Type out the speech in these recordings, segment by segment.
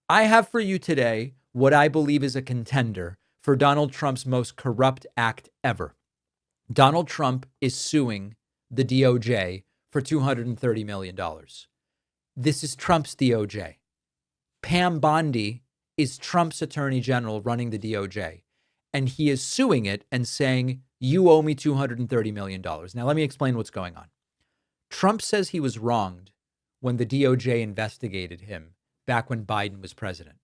I have for you today what I believe is a contender for Donald Trump's most corrupt act ever. Donald Trump is suing the DOJ for $230 million. This is Trump's DOJ. Pam Bondi is Trump's attorney general running the DOJ. And he is suing it and saying, you owe me $230 million. Now, let me explain what's going on. Trump says he was wronged when the DOJ investigated him back when Biden was president.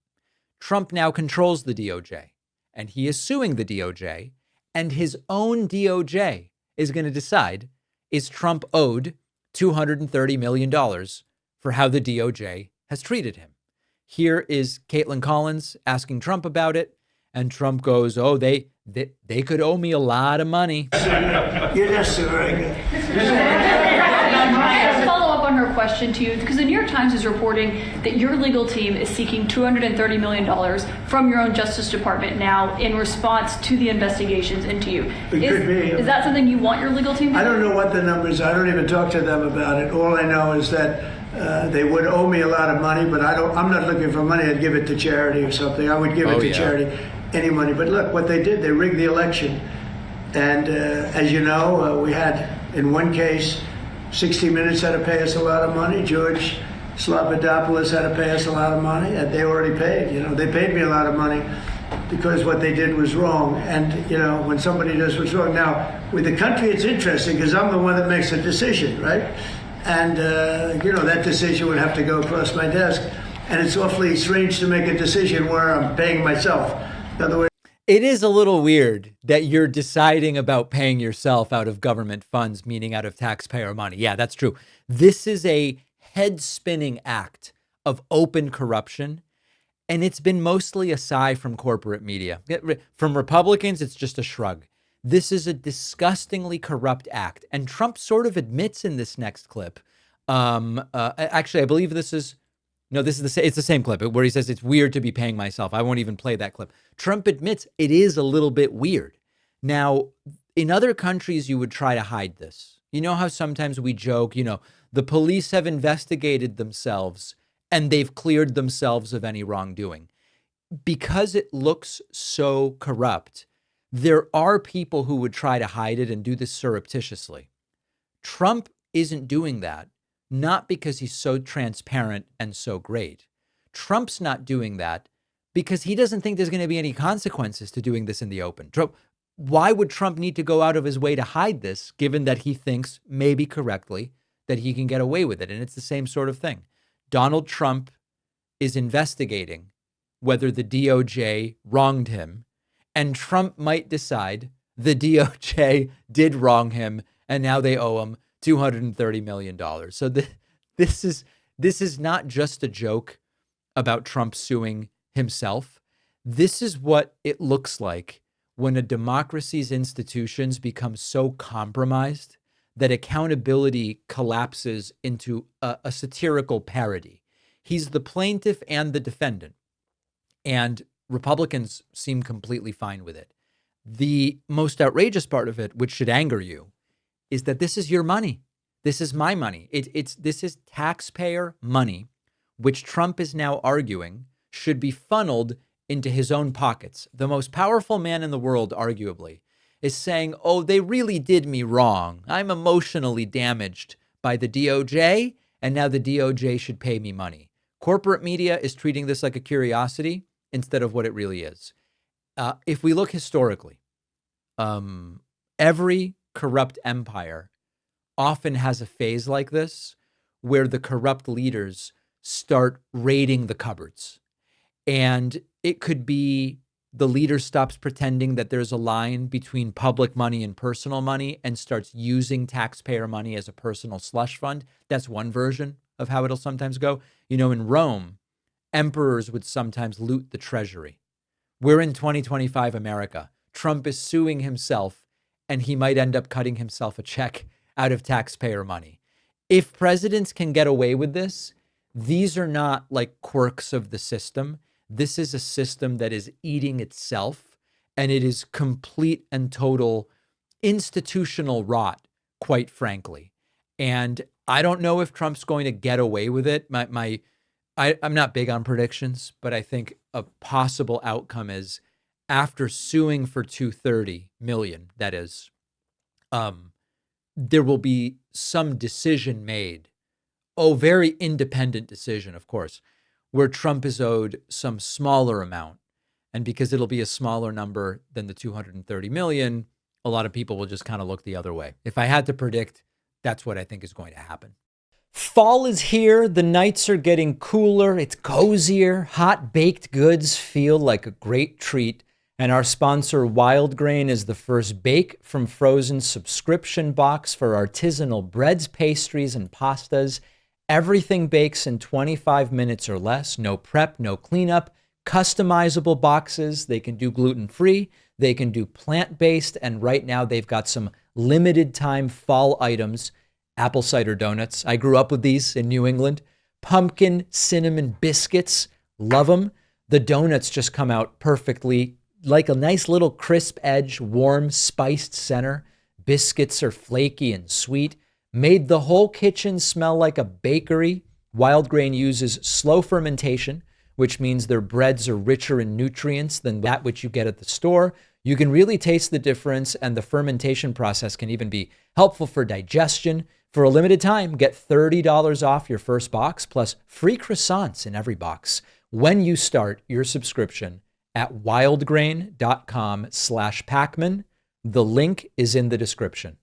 Trump now controls the DOJ, and he is suing the DOJ, and his own DOJ is going to decide, is Trump owed $230 million for how the DOJ has treated him? Here is Caitlin Collins asking Trump about it, and Trump goes, oh, they could owe me a lot of money. You're just very good. Follow up on her question to you, because the New York Times is reporting that your legal team is seeking $230 million from your own Justice Department now in response to the investigations into you. Could be. Is that something you want your legal team to do? I don't know what the numbers are. I don't even talk to them about it. All I know is that they would owe me a lot of money, but I'm not looking for money. I'd give it to charity or something. I would give it to charity, any money. But look, what they did, they rigged the election. And as you know, we had, in one case, 60 Minutes had to pay us a lot of money. George Slobodanopoulos had to pay us a lot of money, and they already paid. They paid me a lot of money because what they did was wrong. And, when somebody does what's wrong. Now, with the country, it's interesting because I'm the one that makes the decision, right? And, that decision would have to go across my desk. And it's awfully strange to make a decision where I'm paying myself. In other words, it is a little weird that you're deciding about paying yourself out of government funds, meaning out of taxpayer money. Yeah, that's true. This is a head-spinning act of open corruption, and it's been mostly a sigh from corporate media. From Republicans, it's just a shrug. This is a disgustingly corrupt act, and Trump sort of admits in this next clip. Actually, I believe this is it's the same clip where he says it's weird to be paying myself. I won't even play that clip. Trump admits it is a little bit weird. Now, in other countries, you would try to hide this. You know how sometimes we joke, the police have investigated themselves and they've cleared themselves of any wrongdoing. Because it looks so corrupt, there are people who would try to hide it and do this surreptitiously. Trump isn't doing that. Not because he's so transparent and so great. Trump's not doing that because he doesn't think there's going to be any consequences to doing this in the open. Why would Trump need to go out of his way to hide this, given that he thinks, maybe correctly, that he can get away with it? And it's the same sort of thing. Donald Trump is investigating whether the DOJ wronged him, and Trump might decide the DOJ did wrong him, and now they owe him $230 million. So this is not just a joke about Trump suing himself. This is what it looks like when a democracy's institutions become so compromised that accountability collapses into a satirical parody. He's the plaintiff and the defendant, and Republicans seem completely fine with it. The most outrageous part of it, which should anger you, is that this is your money. This is my money. This is taxpayer money, which Trump is now arguing should be funneled into his own pockets. The most powerful man in the world, arguably, is saying, oh, they really did me wrong. I'm emotionally damaged by the DOJ, and now the DOJ should pay me money. Corporate media is treating this like a curiosity instead of what it really is. If we look historically, every corrupt empire often has a phase like this where the corrupt leaders start raiding the cupboards. And it could be the leader stops pretending that there's a line between public money and personal money and starts using taxpayer money as a personal slush fund. That's one version of how it'll sometimes go. In Rome, emperors would sometimes loot the treasury. We're in 2025 America. Trump is suing himself, and he might end up cutting himself a check out of taxpayer money. If presidents can get away with this, these are not like quirks of the system. This is a system that is eating itself, and it is complete and total institutional rot, quite frankly. And I don't know if Trump's going to get away with it. My I'm not big on predictions, but I think a possible outcome is after suing for 230 million, that is, there will be some decision made. Oh, very independent decision, of course, where Trump is owed some smaller amount. And because it'll be a smaller number than the 230 million, a lot of people will just kind of look the other way. If I had to predict, that's what I think is going to happen. Fall is here. The nights are getting cooler. It's cozier. Hot baked goods feel like a great treat. And our sponsor, Wild Grain, is the first bake from frozen subscription box for artisanal breads, pastries, and pastas. Everything bakes in 25 minutes or less. No prep, no cleanup. Customizable boxes. They can do gluten-free. They can do plant-based. And right now they've got some limited time fall items. Apple cider donuts. I grew up with these in New England. Pumpkin cinnamon biscuits. Love them. The donuts just come out perfectly, like a nice little crisp edge, warm, spiced center. Biscuits are flaky and sweet. Made the whole kitchen smell like a bakery. Wild Grain uses slow fermentation, which means their breads are richer in nutrients than that which you get at the store. You can really taste the difference, and the fermentation process can even be helpful for digestion. For a limited time, get $30 off your first box, plus free croissants in every box when you start your subscription at wildgrain.com/Pakman. The link is in the description.